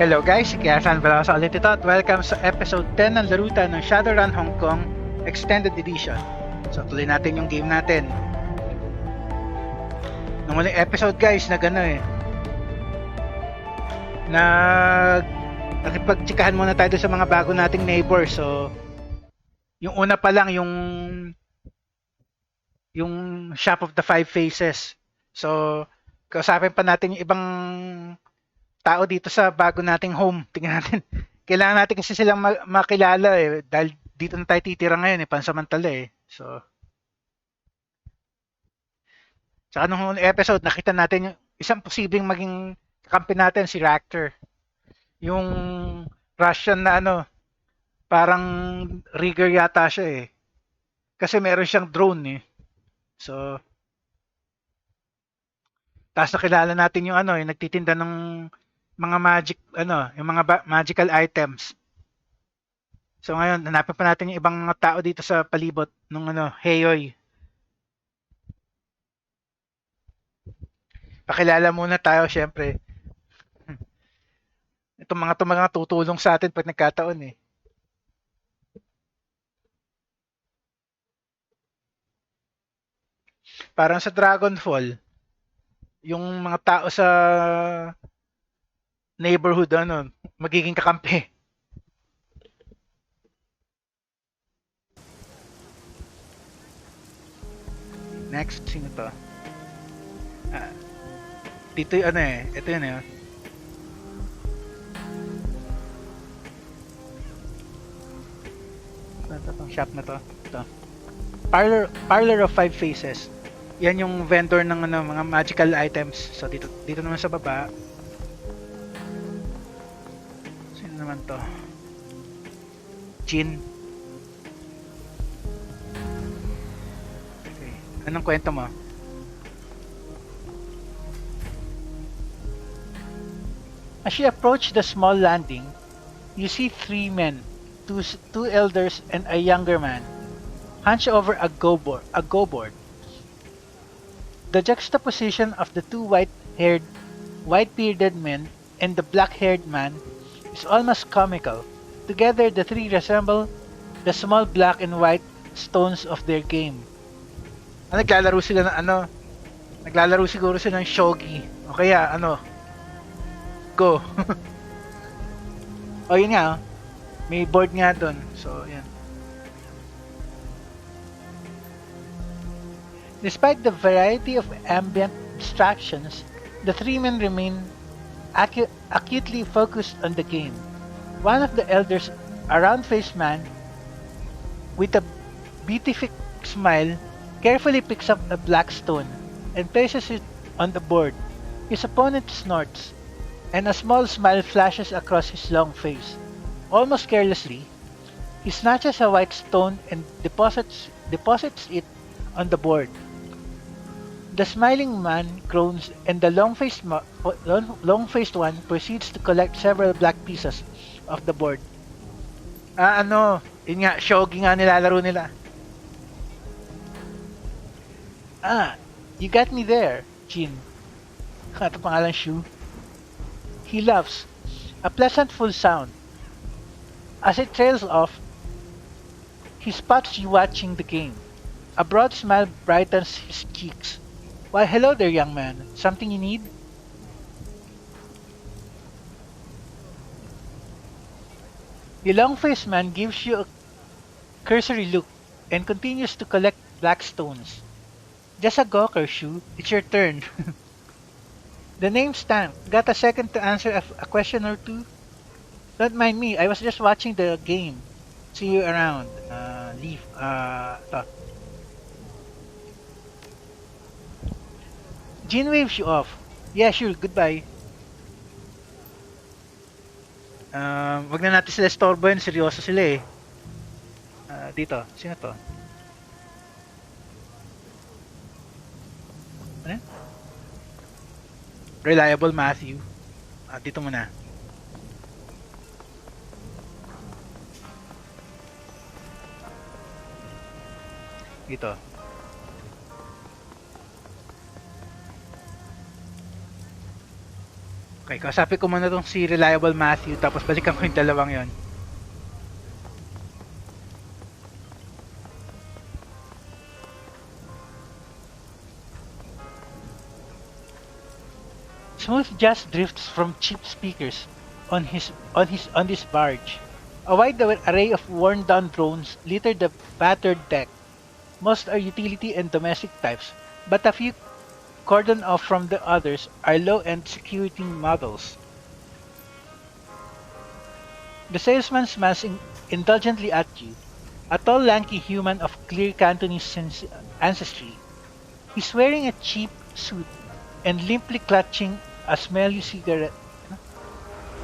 Hello guys, si Kiasan Velosa ulit ito at welcome sa episode 10 ng larutan ng Shadowrun Hong Kong Extended Edition. So tuloy natin yung game natin. Nung uling episode guys, nakipagtsikahan muna tayo sa mga bago nating neighbor. So yung una pa lang yung Shop of the Five Faces. So kausapin pa natin yung ibang tao dito sa bago nating home. Tingnan natin. Kailangan natin kasi silang makilala dahil dito na tayo titira ngayon pansamantala So, saka nung episode nakita natin yung isang posibleng maging kakampi natin si Raptor. Yung Russian na parang rigger yata siya. Kasi meron siyang drone. So, tapos nakilala natin yung yung nagtitinda ng mga yung mga magical items. So ngayon, hanapin pa natin yung ibang mga tao dito sa palibot nung Heyoy. Pakilala muna tayo syempre. Itong mga tutulong sa atin pag nagkataon. Parang sa Dragonfall, yung mga tao sa neighborhood magiging kakampi. Next, sino to? Dito yung ito yun Itong shop na to. Ito. Parlor of Five Faces. Yan yung vendor ng mga magical items. So dito naman sa baba. Sino naman to? Jin. Okay. Anong kwento mo? As you approach the small landing, you see three men, two elders and a younger man, hunched over a go board. The juxtaposition of the two white-bearded men and the black-haired man is almost comical. Together, the three resemble the small black and white stones of their game. Naglalaro sila ng naglalaro siguro sila ng shogi. O kaya go. O yun nga, may board nga doon. So, yan. Despite the variety of ambient distractions, the three men remain acutely focused on the game. One of the elders, a round-faced man with a beatific smile, carefully picks up a black stone and places it on the board. His opponent snorts, and a small smile flashes across his long face. Almost carelessly, he snatches a white stone and deposits it on the board. The smiling man groans, and the long-faced one proceeds to collect several black pieces of the board. Yun nga, shogi nga nilalaro nila. You got me there, Jin. Ito pangalan Shu. He laughs, a pleasant full sound. As it trails off, he spots you watching the game. A broad smile brightens his cheeks. Why, hello there, young man. Something you need? The long-faced man gives you a cursory look and continues to collect black stones. Just a gawker, Shu. It's your turn. The name's Stan. Got a second to answer a question or two? Don't mind me. I was just watching the game. See you around. Leave. Jin waves you off. Yeah, sure. Goodbye. Wag na natin sila storbohin. Seryoso sila dito. Sino to? Ano? Reliable Matthew. Dito muna. Dito. Okay, kausapin ko muna tong si Reliable Matthew tapos balikan ko yung dalawang yon. Smooth jazz drifts from cheap speakers on this barge. A wide array of worn-down drones litter the battered deck. Most are utility and domestic types, but a few cordoned off from the others are low-end security models. The salesman smiles indulgently at you, a tall, lanky human of clear Cantonese ancestry. He's wearing a cheap suit and limply clutching a smelly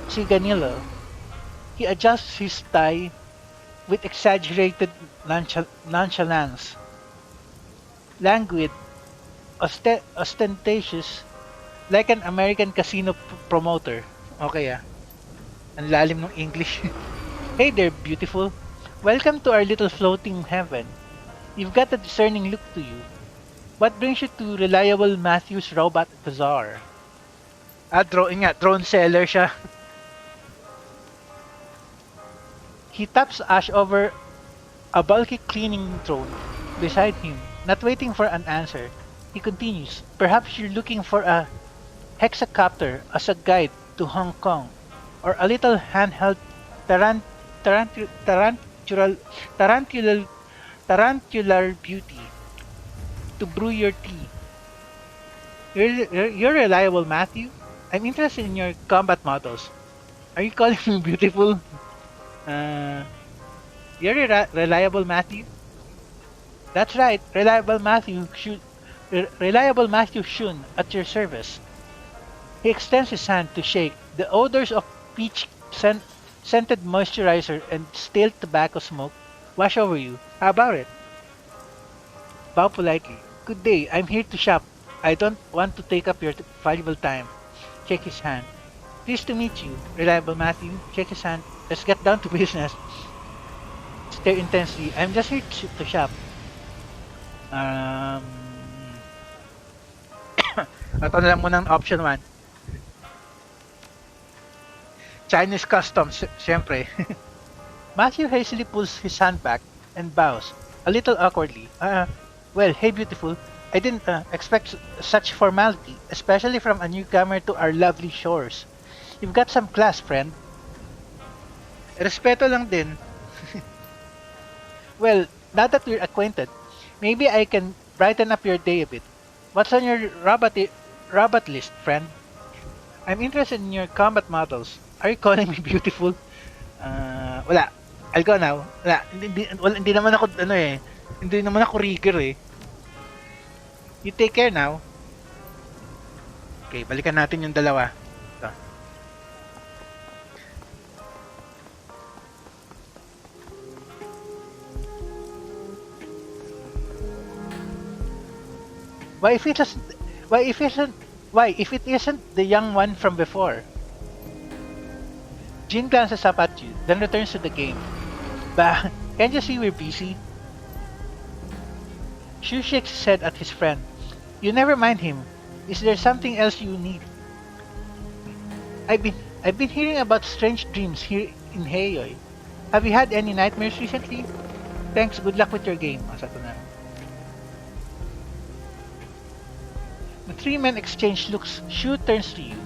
ciganillo. He adjusts his tie with exaggerated nonchalance, languid, ostentatious, like an American casino promoter. Okay ang lalim ng English. Hey there, beautiful. Welcome to our little floating heaven. You've got a discerning look to you. What brings you to Reliable Matthew's Robot Bazaar? Drone seller siya. He taps Ash over a bulky cleaning drone beside him, not waiting for an answer. He continues, perhaps you're looking for a hexacopter as a guide to Hong Kong, or a little handheld taran- tarantular, tarantular, tarantular beauty to brew your tea. You're reliable, Matthew. I'm interested in your combat models. Are you calling me beautiful? Uh, you're reliable, Matthew. That's right, reliable Matthew Shun at your service. He extends his hand to shake. The odors of scented moisturizer and stale tobacco smoke wash over you. How about it? Bow politely. Good day, I'm here to shop. I don't want to take up your valuable time. Shake his hand. Pleased to meet you, Reliable Matthew. Shake his hand. Let's get down to business. Stare intensely. I'm just here to shop. Um... Ito na lang muna ang option 1. Chinese customs, syempre. Matthew hastily pulls his hand back and bows, a little awkwardly. Well, hey beautiful. I didn't expect such formality, especially from a newcomer to our lovely shores. You've got some class, friend. Respeto lang din. Well, now that we're acquainted, maybe I can brighten up your day a bit. What's on your robot list, friend? I'm interested in your combat models. Are you calling me beautiful? Wala. I'll go now. Hindi naman ako, hindi naman ako rigger eh. You take care now. Okay, balikan natin yung dalawa. Ito. Why if it isn't the young one from before? Jin glances up at you, then returns to the game. Bah, can't you see we're busy? Shu shakes his head at his friend. You never mind him. Is there something else you need? I've been hearing about strange dreams here in Heyoy. Have you had any nightmares recently? Thanks, good luck with your game. Sato na. The three men exchange looks. Shu turns to you.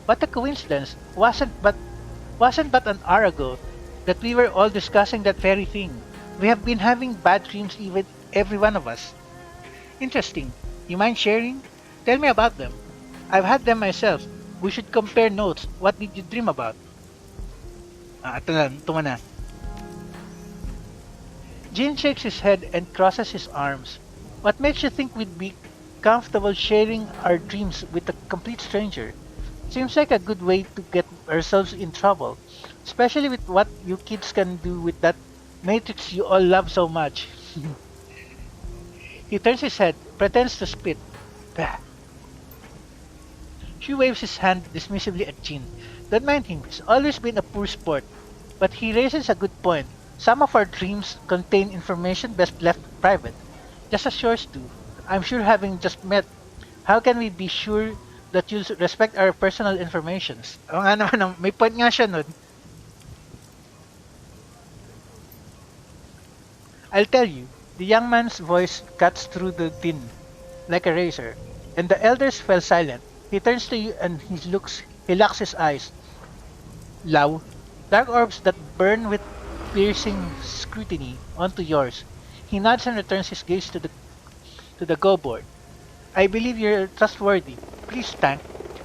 What a coincidence. Wasn't but an hour ago that we were all discussing that very thing. We have been having bad dreams, even every one of us. Interesting. You mind sharing? Tell me about them. I've had them myself. We should compare notes. What did you dream about? Ito na. Jin shakes his head and crosses his arms. What makes you think we'd be comfortable sharing our dreams with a complete stranger? Seems like a good way to get ourselves in trouble, especially with what you kids can do with that matrix you all love so much. He turns his head, pretends to spit. Bah. She waves his hand dismissively at Jin. Don't mind him, he's always been a poor sport. But he raises a good point. Some of our dreams contain information best left private, just as yours do. I'm sure having just met, how can we be sure that you respect our personal informations. O nga naman, may point nga siya nun. I'll tell you, the young man's voice cuts through the din like a razor, and the elders fell silent. He turns to you and he locks his eyes. Lau, dark orbs that burn with piercing scrutiny onto yours. He nods and returns his gaze to the go board. I believe you're trustworthy. Please, Tank,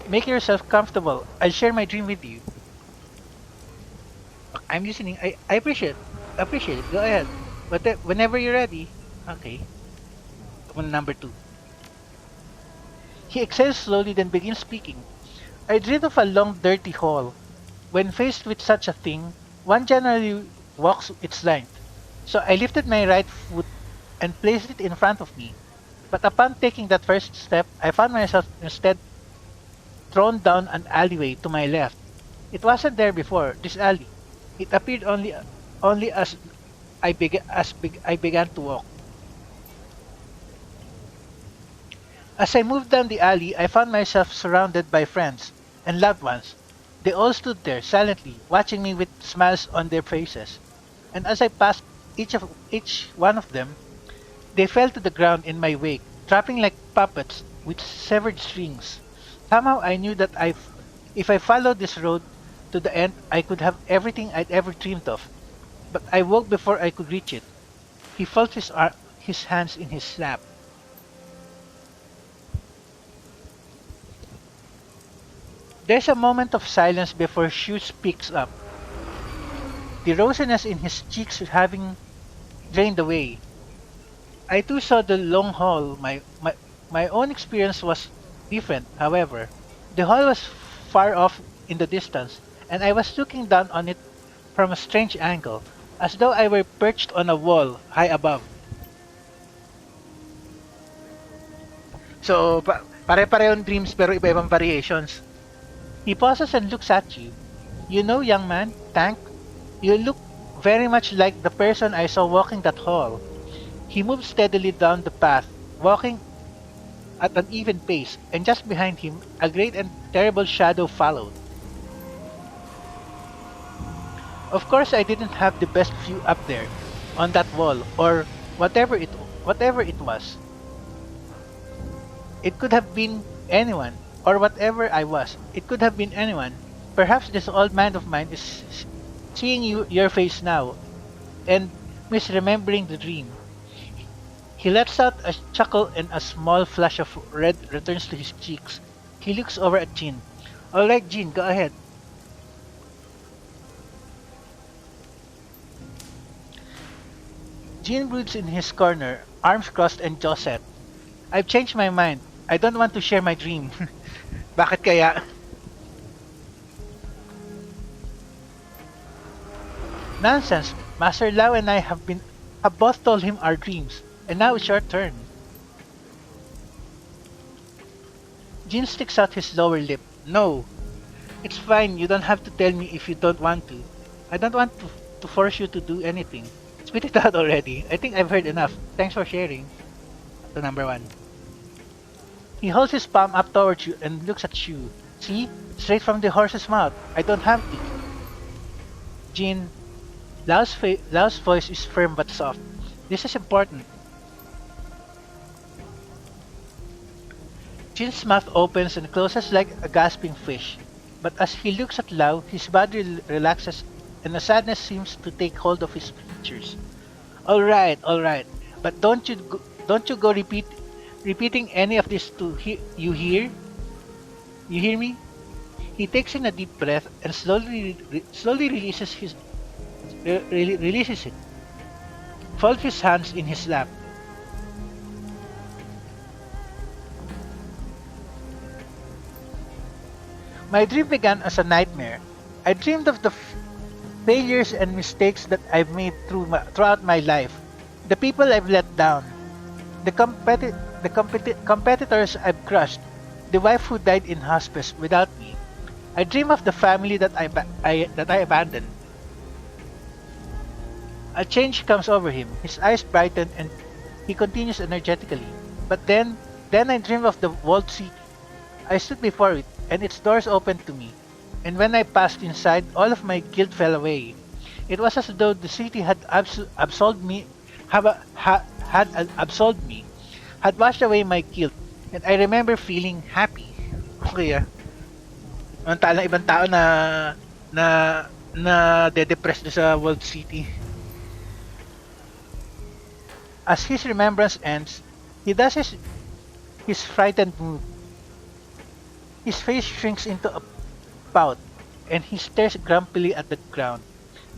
make yourself comfortable. I'll share my dream with you. I'm listening. I appreciate it. Go ahead. But whenever you're ready. Okay. Number two. He exhales slowly, then begins speaking. I dreamed of a long, dirty hall. When faced with such a thing, one generally walks its length. So I lifted my right foot and placed it in front of me. But upon taking that first step, I found myself instead thrown down an alleyway to my left. It wasn't there before, this alley. It appeared only as I began to walk. As I moved down the alley, I found myself surrounded by friends and loved ones. They all stood there silently, watching me with smiles on their faces. And as I passed each one of them, they fell to the ground in my wake, dropping like puppets with severed strings. Somehow I knew that if I followed this road to the end, I could have everything I'd ever dreamed of. But I woke before I could reach it. He felt his hands in his lap. There's a moment of silence before Shu speaks up, the rosiness in his cheeks having drained away. I too saw the long hall. My own experience was different, however. The hall was far off in the distance, and I was looking down on it from a strange angle, as though I were perched on a wall high above. So, pare-parehong dreams pero iba-ibang variations. He pauses and looks at you. You know, young man, Tank, you look very much like the person I saw walking that hall. He moved steadily down the path, walking at an even pace, and just behind him, a great and terrible shadow followed. Of course, I didn't have the best view up there, on that wall, or whatever it was. It could have been anyone, or whatever I was. It could have been anyone. Perhaps this old man of mine is seeing your face now, and misremembering the dream. He lets out a chuckle and a small flush of red returns to his cheeks. He looks over at Jean. Alright, Jean, go ahead. Jean broods in his corner, arms crossed and jaw set. I've changed my mind. I don't want to share my dream. Bakit kaya? Nonsense. Master Lau and I have both told him our dreams, and now it's your turn. Jin sticks out his lower lip. No. It's fine, you don't have to tell me if you don't want to. I don't want to force you to do anything. Spit it out already. I think I've heard enough. Thanks for sharing. To number one. He holds his palm up towards you and looks at you. See? Straight from the horse's mouth. I don't have to. Jin, Lau's voice is firm but soft. This is important. Jin's mouth opens and closes like a gasping fish. But as he looks at Lau, his body relaxes and a sadness seems to take hold of his features. Alright. But don't you go repeating any of this to you hear? You hear me? He takes in a deep breath and slowly releases it. Folds his hands in his lap. My dream began as a nightmare. I dreamed of the failures and mistakes that I've made throughout my life, the people I've let down, the competitors I've crushed, the wife who died in hospice without me. I dream of the family that I abandoned. A change comes over him. His eyes brighten and he continues energetically. But then I dream of the walled city, I stood before it, and its doors opened to me. And when I passed inside, all of my guilt fell away. It was as though the city had absolved me, absolved me, had washed away my guilt, and I remember feeling happy. Okay, Samantalang ibang tao na na de-depress na sa World City. As his remembrance ends, he does his frightened move. His face shrinks into a pout, and he stares grumpily at the ground.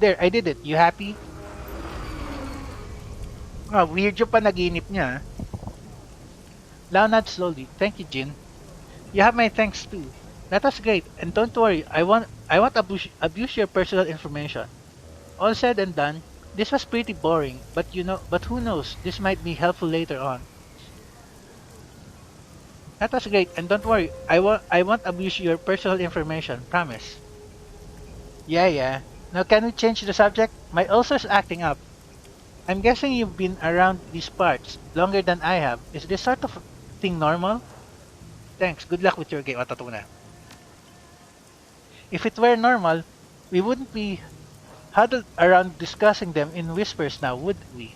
There, I did it. You happy? Ah, weird yung panaginip niya. Lau nods slowly. Thank you, Jin. You have my thanks too. That was great, and don't worry, I won't abuse your personal information. All said and done, this was pretty boring, but who knows, this might be helpful later on. That was great, and don't worry, I won't abuse your personal information, promise. Yeah, yeah. Now can we change the subject? My ulcer's acting up. I'm guessing you've been around these parts longer than I have. Is this sort of thing normal? Thanks, good luck with your game. Ito na. If it were normal, we wouldn't be huddled around discussing them in whispers now, would we?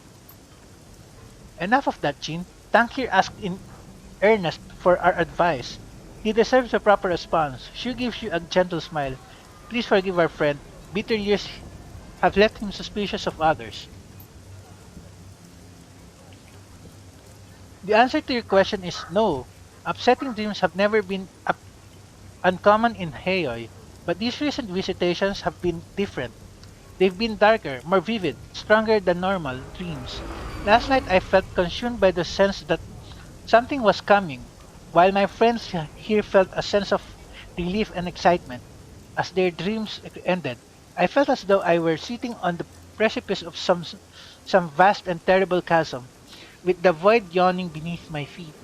Enough of that, Chin. Tank here asked in earnest for our advice. He deserves a proper response. Shu gives you a gentle smile. Please forgive our friend. Bitter years have left him suspicious of others. The answer to your question is no. Upsetting dreams have never been uncommon in Heioi, but these recent visitations have been different. They've been darker, more vivid, stronger than normal dreams. Last night I felt consumed by the sense that something was coming, while my friends here felt a sense of relief and excitement. As their dreams ended, I felt as though I were sitting on the precipice of some vast and terrible chasm, with the void yawning beneath my feet.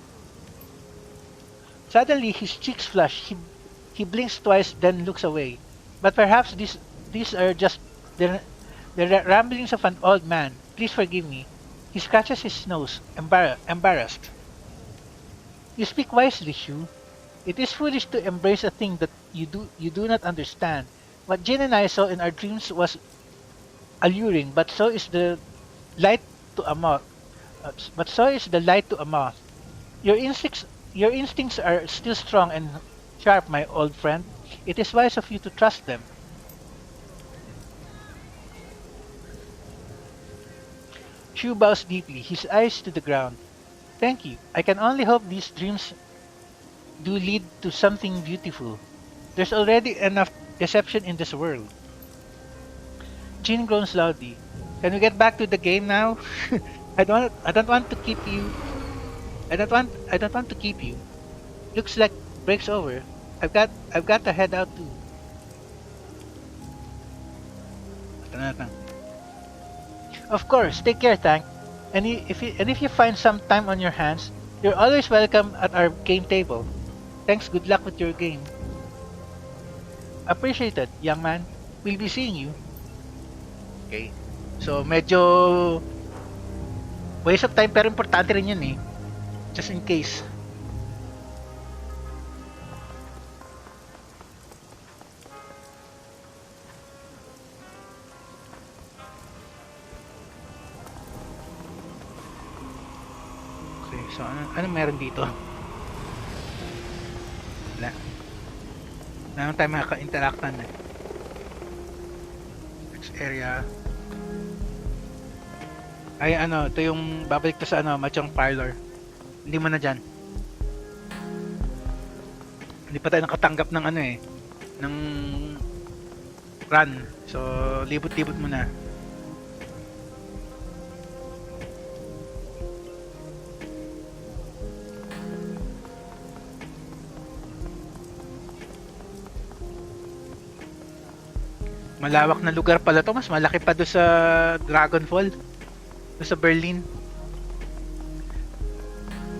Suddenly his cheeks flush. He blinks twice, then looks away. But perhaps these are just the ramblings of an old man. Please forgive me. He scratches his nose, embarrassed. You speak wisely, Shu. It is foolish to embrace a thing that you do not understand. What Jin and I saw in our dreams was alluring, but so is the light to a moth. But so is the light to a moth. Your instincts are still strong and sharp, my old friend. It is wise of you to trust them. Shu bows deeply, his eyes to the ground. Thank you. I can only hope these dreams do lead to something beautiful. There's already enough deception in this world. Jin groans loudly. Can we get back to the game now? I don't want to keep you. I don't want to keep you. Looks like break's over. I've got to head out too. Ito na. Of course, take care, Tank. And if you find some time on your hands, you're always welcome at our game table. Thanks, good luck with your game. Appreciated, young man. We'll be seeing you. Okay. So, medyo waste of time pero importante rin yun eh. Just in case. Okay, so ano meron dito? Wala. Wala naman tayo makaka-interactan eh. Next area. Ay ito yung babalik to sa Machong Parlor. Hindi mo na dyan. Hindi pa tayo nakatanggap ng ng run. So, libot-libot muna. Malawak na lugar pala to. Mas malaki pa doon sa Dragonfall. Doon sa Berlin.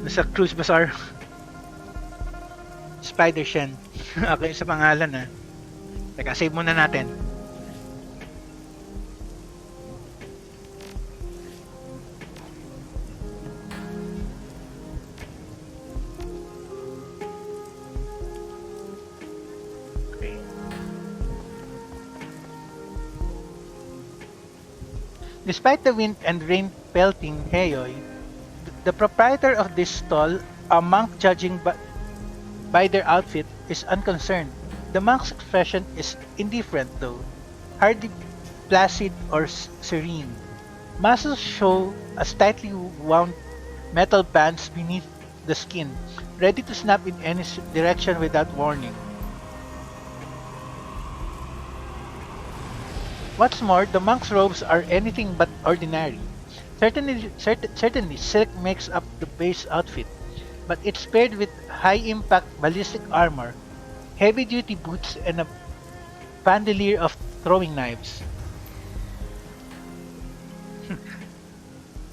Doon sa Cruise Bazaar. Spider Shen. Okay sa pangalan ah. Teka, save muna natin. Despite the wind and rain pelting Heyoy, the proprietor of this stall, a monk judging by their outfit, is unconcerned. The monk's expression is indifferent though, hardly placid or serene. Muscles show as tightly wound metal bands beneath the skin, ready to snap in any direction without warning. What's more, the monk's robes are anything but ordinary. Certainly, silk makes up the base outfit, but it's paired with high-impact ballistic armor, heavy-duty boots, and a bandolier of throwing knives.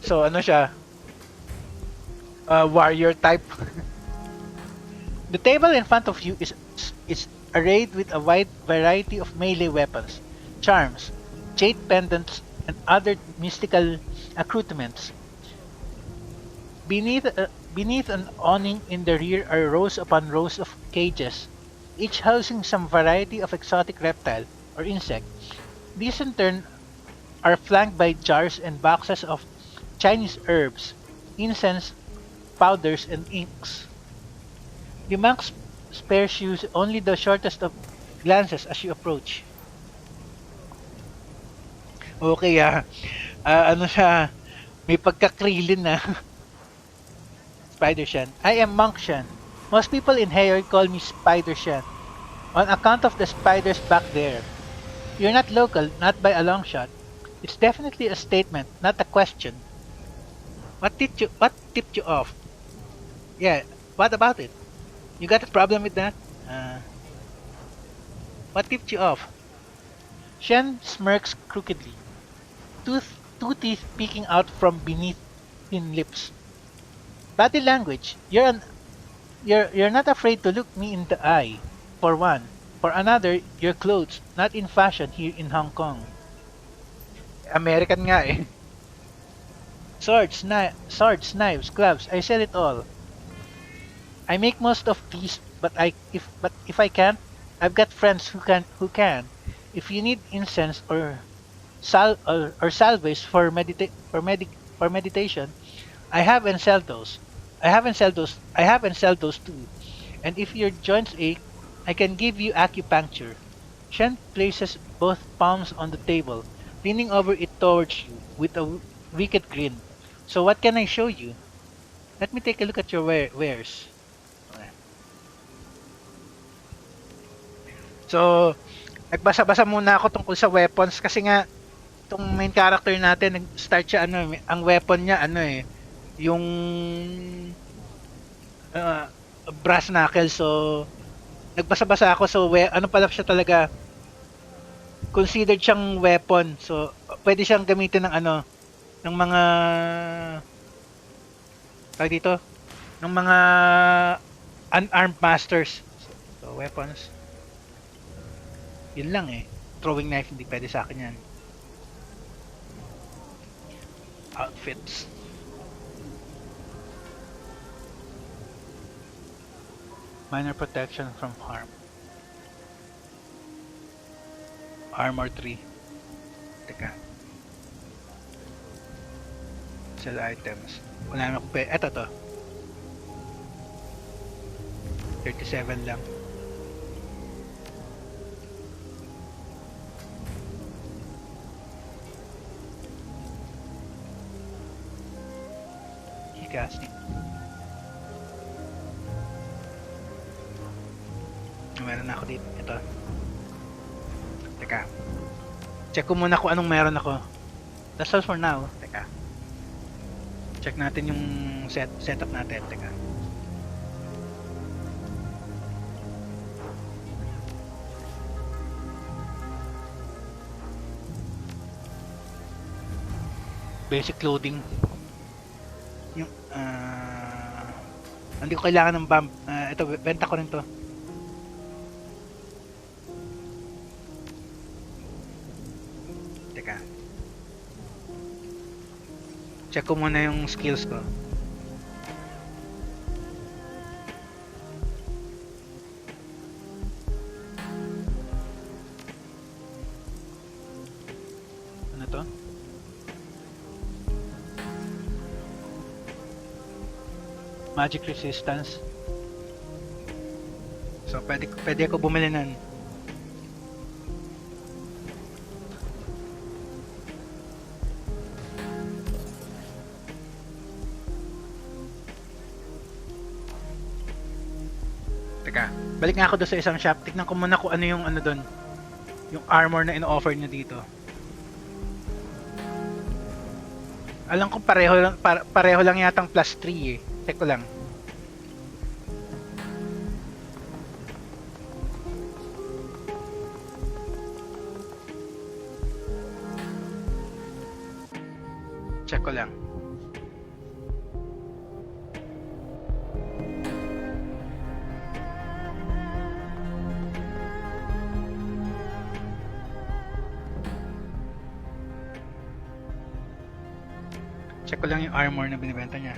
So ano siya? Warrior type. The table in front of you is arrayed with a wide variety of melee weapons, charms, jade pendants, and other mystical accoutrements. Beneath an awning in the rear are rows upon rows of cages, each housing some variety of exotic reptile or insect. These in turn are flanked by jars and boxes of Chinese herbs, incense, powders, and inks. The monk spares you only the shortest of glances as you approach. Okay ano siya, may pagkakrilin na. Spider Shan. I am Monk Shan. Most people in Hayward call me Spider Shan, on account of the spiders back there. You're not local, not by a long shot. It's definitely a statement, not a question. What tipped you off? Yeah, what about it? You got a problem with that? Uh, what tipped you off? Shen smirks crookedly, two teeth peeking out from beneath thin lips. Body language. You're not afraid to look me in the eye. For one. For another, your clothes, not in fashion here in Hong Kong. American nga eh. Swords, knives, gloves, I sell it all. I make most of these, but if I can't, I've got friends who can. If you need incense or salves for meditation, I have and sell those. I have and sell those too. And if your joints ache, I can give you acupuncture. Shen places both palms on the table, leaning over it towards you with a wicked grin. So what can I show you? Let me take a look at your wares. So, nagbasa-basa muna ako tungkol sa weapons kasi nga itong main character natin nag-start siya ang weapon niya yung uh, brass knuckle. So nagbasa-basa ako, so ano pala siya talaga, considered siyang weapon. So pwede siyang gamitin ng mga tawag dito, ng mga unarmed masters. So weapons. Yun lang throwing knife hindi pwede sa akin yan. Outfits. Minor protection from harm. Armor 3. Teka. Sell items. Wala naman ako eto to. 37 lang. Casting. Meron na ako dito. Ito. Teka. Check ko muna kung anong meron ako. That's all for now. Teka. Check natin yung setup natin. Teka. Basic clothing. Yung hindi ko kailangan ng bomb. Ito, benta ko rin to. Teka. Check ko muna yung skills ko. Ano to? Magic resistance. So, pwede ako bumili nun. Teka, balik nga ako doon sa isang shop. Tignan ko muna kung ano yung ano doon. Yung armor na in-offer nyo dito. Alam ko pareho lang yatang plus 3 eh. Check ko lang. Check ko lang. Check ko lang yung armor na binibenta niya.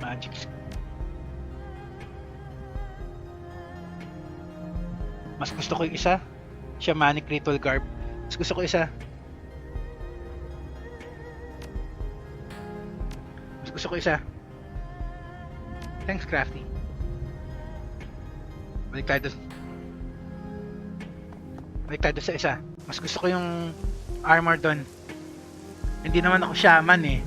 Magic. Mas gusto ko yung isa. Shamanic Ritual Garb. Mas gusto ko isa. Mas gusto ko isa. Thanks, Crafty. Balik tayo sa isa. Mas gusto ko yung armor doon. Hindi naman ako shaman eh.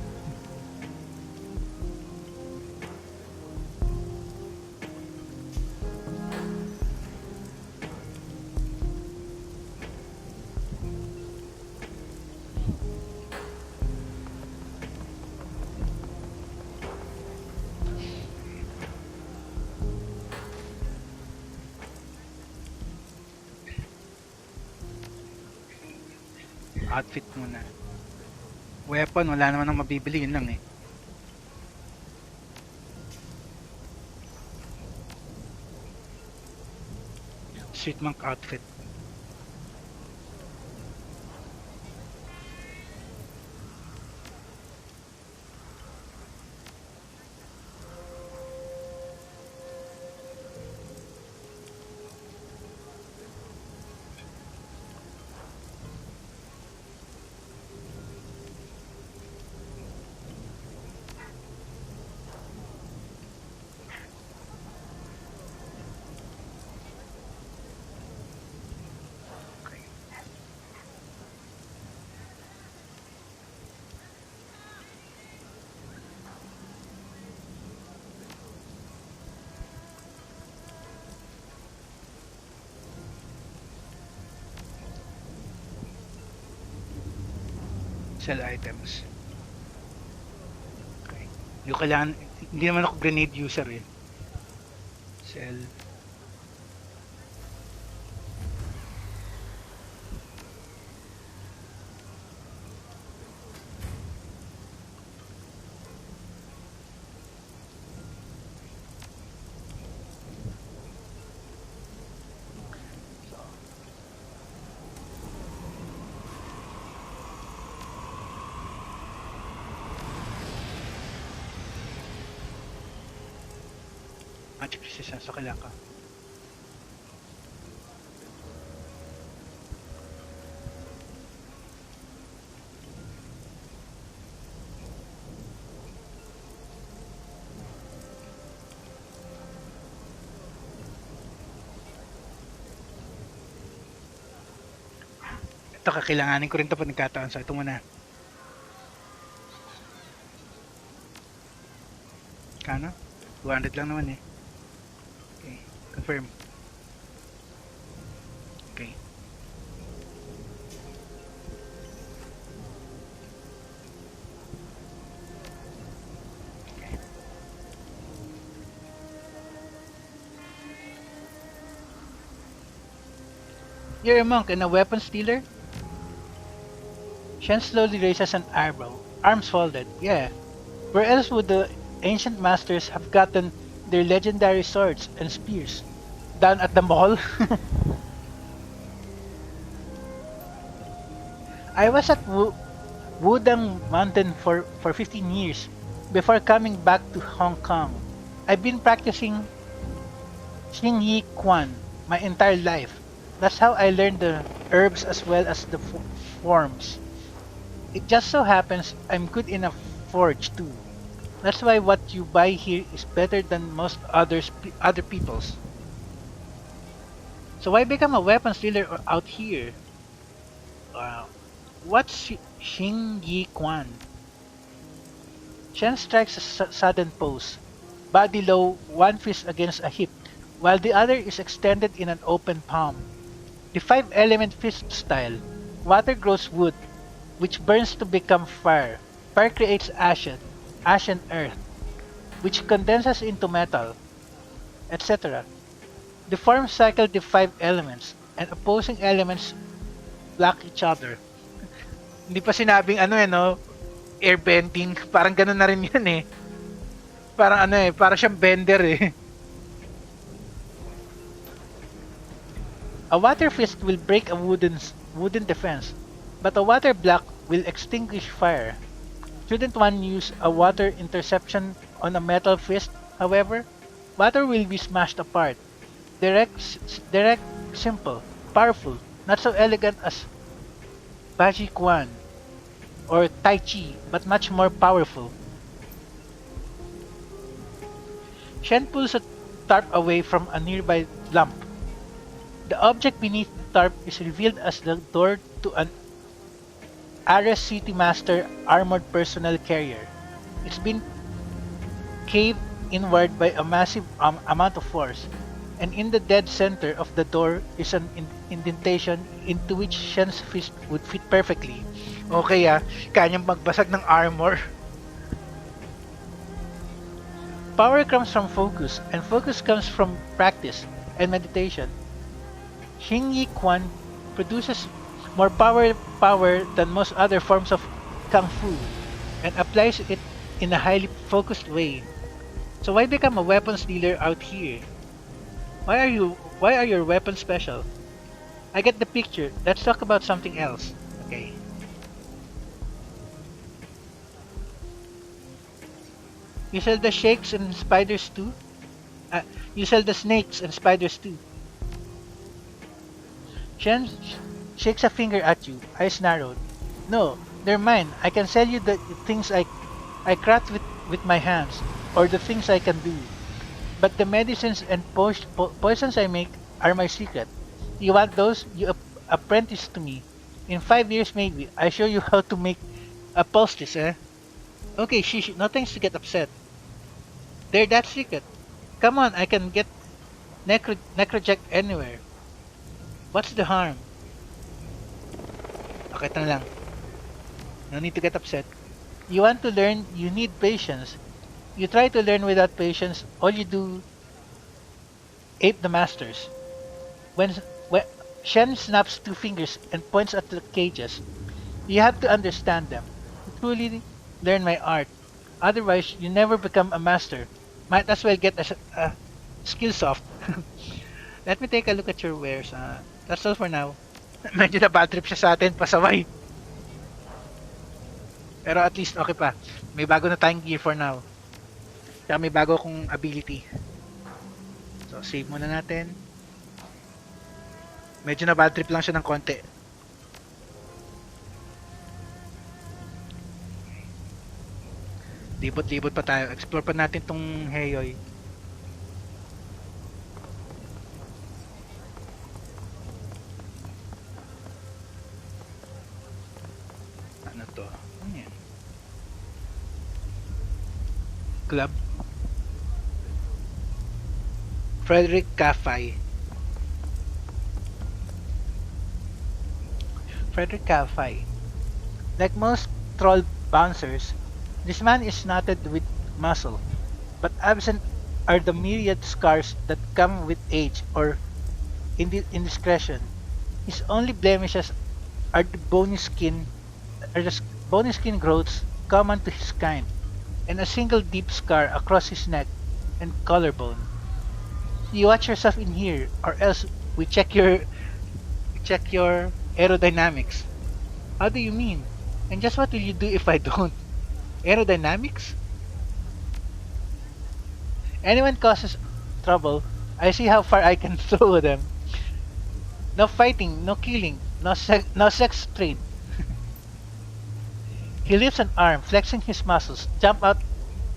Outfit muna. Weapon, wala naman ang mabibili, yun lang eh. Street monk outfit. Sell items. Okay. Hindi naman ako grenade user eh. Sell. Magic resistance, okay lang ka. Ito, kakailanganin ko rin ito pag nagkataon. So, ito muna. Kano? 200 lang naman eh. Okay, confirm. Okay. Okay. You're a monk and a weapon stealer? Shen slowly raises an eyebrow, arms folded. Yeah. Where else would the ancient masters have gotten their legendary swords and spears? Down at the mall? I was at Wudang Mountain for 15 years before coming back to Hong Kong. I've been practicing Xing Yi Quan my entire life. That's how I learned the herbs as well as the forms. It just so happens I'm good in a forge too. That's why what you buy here is better than most other people's. So why become a weapons dealer out here? Uh, what's Xing Yi Quan? Shen strikes a sudden pose, body low, one fist against a hip, while the other is extended in an open palm. The five-element fist style. Water grows wood, which burns to become fire. Fire creates ashen earth, which condenses into metal, etc. The forms cycle the five elements, and opposing elements block each other. Hindi pa sinabing ano eh, no? Airbending. Parang ganun na rin yan eh. Parang ano eh, parang siyang bender eh. A water fist will break a wooden defense, but a water block will extinguish fire. Shouldn't one use a water interception on a metal fist, however? Water will be smashed apart. Direct, simple, powerful, not so elegant as Baji Quan or Tai Chi, but much more powerful. Shen pulls a tarp away from a nearby lump. The object beneath the tarp is revealed as the door to an Ares City Master armored personnel carrier. It's been caved inward by a massive amount of force, and in the dead center of the door is an indentation into which Shen's fist would fit perfectly. Okay kanyang magbasag ng armor. Power comes from focus, and focus comes from practice and meditation. Xing Yi Quan produces more power than most other forms of kung fu, and applies it in a highly focused way. So why become a weapons dealer out here? Why are your weapons special? I get the picture. Let's talk about something else. Okay. You sell the shakes and spiders too? You sell the snakes and spiders too. Shen shakes a finger at you, eyes narrowed. No, they're mine. I can sell you the things I craft with my hands, or the things I can do. But the medicines and poisons I make are my secret. You want those? You apprentice to me. In 5 years maybe, I show you how to make a poultice, eh? Okay, shish, no thanks to get upset. They're that secret. Come on, I can get necroject anywhere. What's the harm? Okay, ito na lang. No need to get upset. You want to learn, you need patience. You try to learn without patience, all you do ape the masters. When Shen snaps two fingers and points at the cages, you have to understand them. To truly learn my art. Otherwise, you never become a master. Might as well get a skill soft. Let me take a look at your wares. That's all for now. Medyo na bad trip siya sa atin, pasaway. Pero at least okay pa. May bago na tayong gear for now. Tsaka may bago akong ability. So, save muna natin. Medyo na bad trip lang siya ng konti. Libot-libot pa tayo. Explore pa natin tong Heyoy. Ano to? Ano yan? Club. Frederick Caffey. Frederick Caffey. Like most troll bouncers, this man is knotted with muscle, but absent are the myriad scars that come with age or indiscretion. His only blemishes are the bony skin growths common to his kind, and a single deep scar across his neck and collarbone. You watch yourself in here, or else we check your aerodynamics. How do you mean? And just what will you do if I don't? Aerodynamics? Anyone causes trouble, I see how far I can throw them. No fighting, no killing, no sex trade. He lifts an arm, flexing his muscles, jump out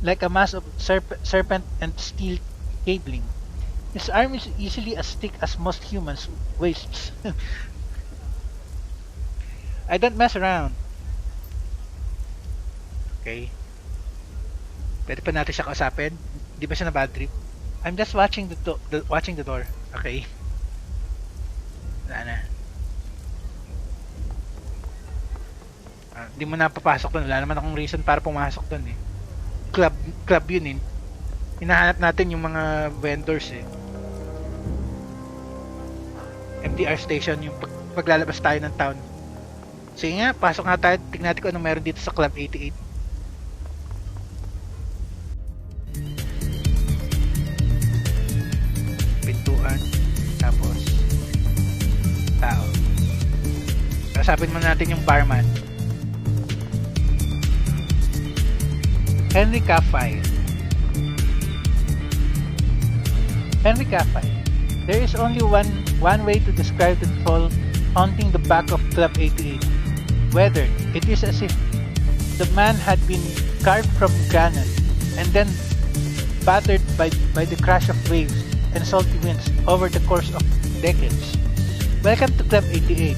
like a mass of serpent and steel cabling. His arm is easily as thick as most humans' waists. I don't mess around. Okay. Pwede pa natin siya kausapin? Di ba siya na bad trip? I'm just watching watching the door. Okay. Wala na. Di mo na papasok doon. Wala naman akong reason para pumasok doon eh. Club yun eh. Hinahanap natin yung mga vendors eh. MTR station yung paglalabas tayo ng town. Sige nga, pasok nga tayo. Tignan natin kung anong meron dito sa Club 88. Pintuan. Tapos tao. Kasapin mo natin yung barman. Henry Caffey. Henry Caffey. There is only one way to describe the troll haunting the back of Club 88. Whether it is as if the man had been carved from granite and then battered by the crash of waves and salty winds over the course of decades. Welcome to Club 88.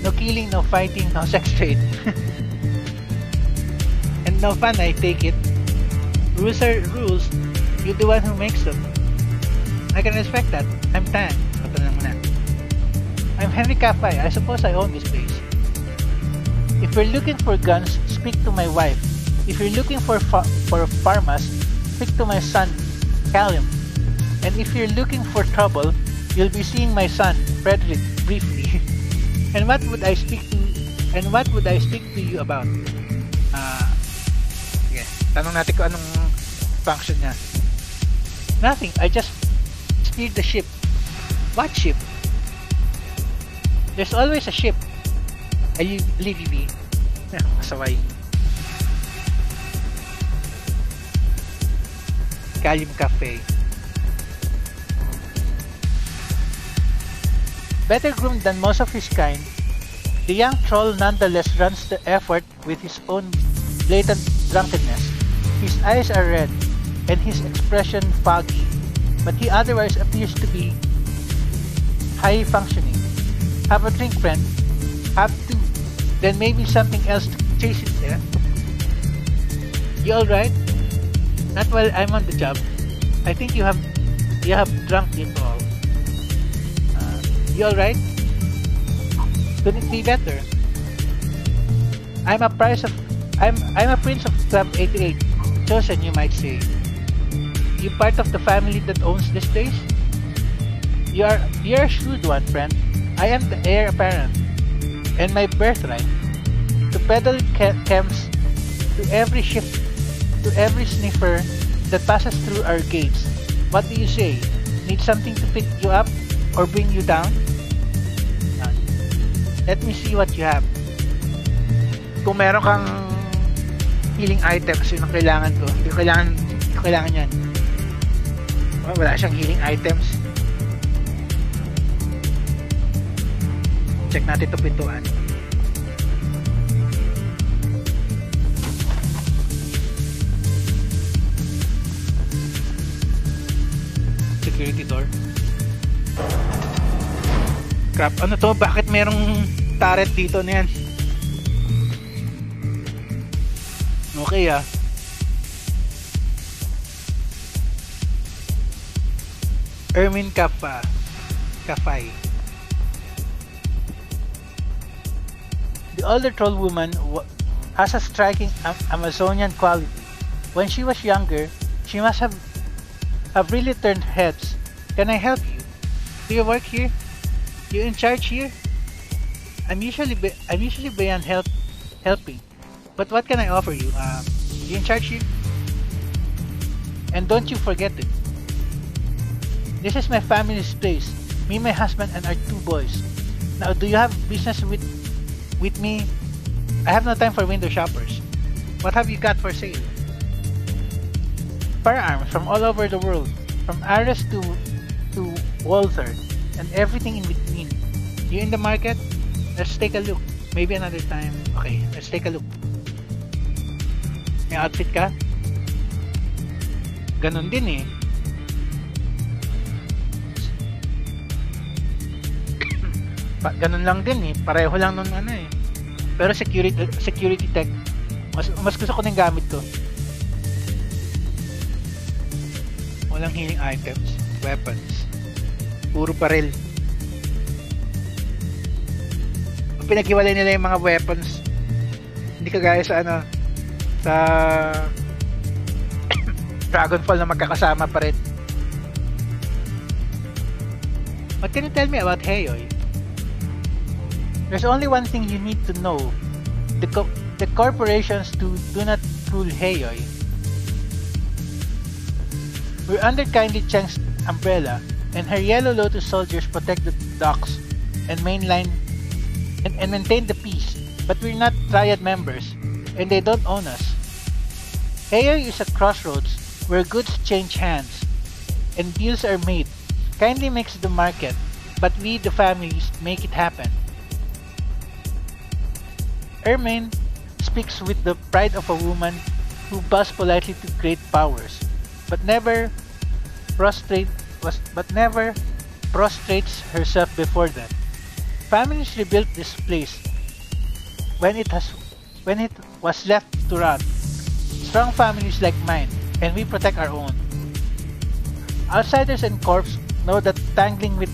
No killing, no fighting, no sex trade. And no fun, I take it. Rules are rules. You're the one who makes them. I can respect that. I'm Tan. I'm Henry Caffey. I suppose I own this place. If you're looking for guns, speak to my wife. If you're looking for pharmas, speak to my son, Callum. And if you're looking for trouble, you'll be seeing my son, Frederick, briefly. And what would I speak to you about? Sige. Tanong natin kung anong function niya. Nothing. I just steered the ship. What ship? There's always a ship. Ay, leave you be. Masaway. Callum Cafe. Better groomed than most of his kind, the young troll nonetheless runs the effort with his own blatant drunkenness. His eyes are red, and his expression foggy, but he otherwise appears to be high functioning. Have a drink, friend. Have two. Then maybe something else to chase it there. You alright? Not while I'm on the job. I think you have drunk it all. You alright? Couldn't be better. I'm a prince of Club 88. Chosen, you might say. You part of the family that owns this place? You're a shrewd one, friend. I am the heir apparent, and my birthright. To peddle chems to every ship, to every sniffer that passes through our gates. What do you say? Need something to pick you up or bring you down? Let me see what you have. Kung meron kang healing items, yun ang kailangan ko. Hindi ko kailangan yan. Wala siyang healing items. Check natin ito pintuan. Security door. Crap, ano to? Bakit merong turret dito na yan? Okay ah. Ermin Cafe. The older troll woman has a striking Amazonian quality. When she was younger, she must have really turned heads. Can I help you? Do you work here? You in charge here? I'm usually beyond helping. But what can I offer you? You in charge here? And don't you forget it. This is my family's place. Me, my husband, and our 2 boys. Now, do you have business with me? I have no time for window shoppers. What have you got for sale? Firearms from all over the world, from Ares to Walther, and everything in between. You in the market? Let's take a look. Maybe another time. Okay, let's take a look. May outfit ka? Ganon din eh. Ganon lang din eh. Pareho lang nun ano eh. Pero security tech. Mas gusto ko nang gamit to. Walang healing items, weapons. Puro baril. Pinaghiwalay nila yung mga weapons. Hindi kagaya sa ano, sa Dragonfall na magkakasama pa rin. What can you tell me about Heyoy? There's only one thing you need to know. The corporations do not rule Heyoy. We're under Kindly Cheng's umbrella, and her Yellow Lotus soldiers protect the docks and mainline and maintain the peace. But we're not Triad members, and they don't own us. Heyoy is a crossroads where goods change hands and deals are made. Kindly makes the market, but we, the families, make it happen. Ermaine speaks with the pride of a woman who bows politely to great powers, but never prostrates herself before them. Families rebuilt this place when it was left to rot. Strong families like mine, and we protect our own. Outsiders and corps know that tangling with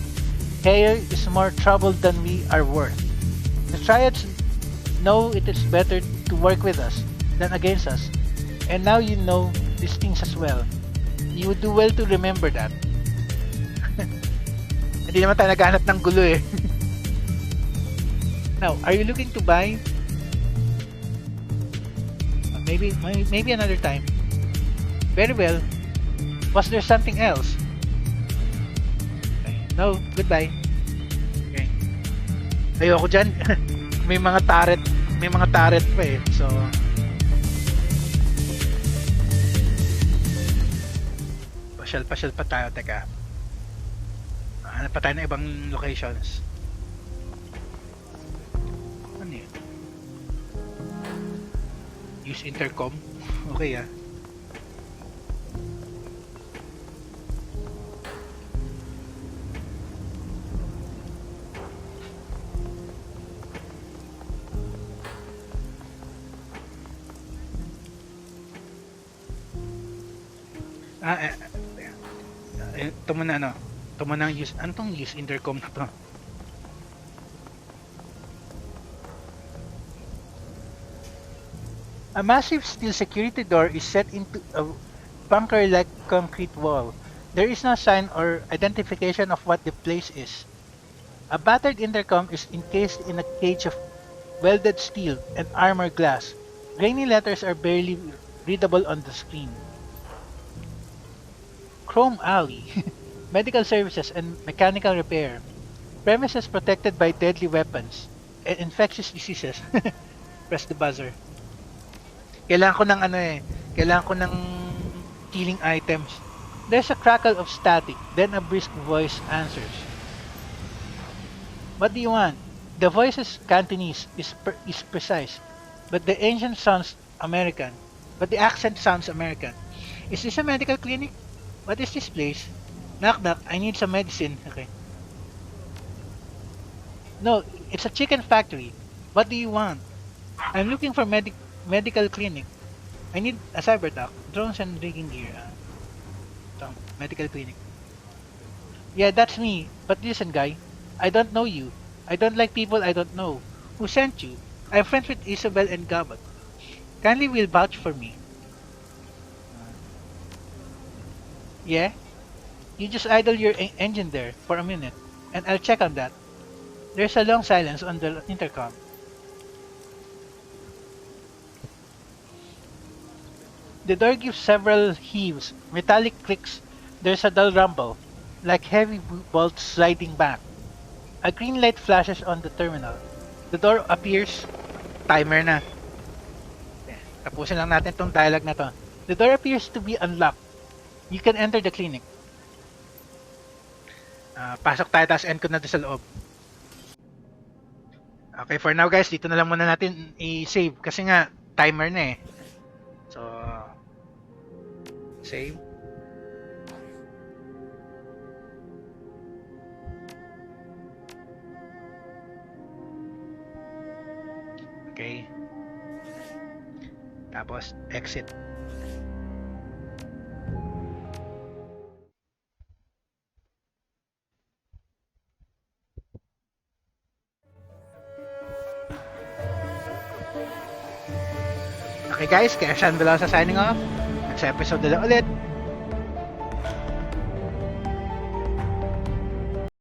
Heyoy is more trouble than we are worth. The Triads know it is better to work with us than against us, and now you know these things as well. You would do well to remember that. Hindi naman tayo naghanap ng gulo eh. Now, are you looking to buy? Maybe another time. Very well. Was there something else? Okay. No, goodbye. Okay. Ayoko dyan. May mga turret pa eh. So pasyal pa tayo. Teka, hanap pa tayo ng ibang locations. Ano yun? Use intercom. Okay ah. Ito muna ano. Ito muna ang use. Ano tong use intercom na to? A massive steel security door is set into a bunker-like concrete wall. There is no sign or identification of what the place is. A battered intercom is encased in a cage of welded steel and armor glass. Grainy letters are barely readable on the screen. Chrome Alley. Medical services and mechanical repair. Premises protected by deadly weapons and infectious diseases. Press the buzzer. Kailangan ko ng ano eh. Kailangan ko ng healing items. There's a crackle of static, then a brisk voice answers. What do you want? The voice's Cantonese is precise, but the accent sounds American. Is this a medical clinic? What is this place? Knock knock, I need some medicine. Okay. No, it's a chicken factory. What do you want? I'm looking for medical clinic. I need a cyber doc, drones and rigging gear. Medical clinic. Yeah, that's me. But listen, guy, I don't know you. I don't like people I don't know. Who sent you? I'm friends with Isabel and Gabat. Kindly will vouch for me. Yeah? You just idle your engine there for a minute, and I'll check on that. There's a long silence on the intercom. The door gives several heaves, metallic clicks. There's a dull rumble, like heavy bolts sliding back. A green light flashes on the terminal. The door appears. Timer na. Tapusin lang natin tong dialogue na to. The door appears to be unlocked. You can enter the clinic. Pasok tayo, tapos end ko na doon sa loob. Okay, for now guys, dito na lang muna natin i-save kasi nga timer na eh. So, save. Okay. Tapos, exit. Okay guys, kaya Sean Velosa signing off. Next episode na lang ulit.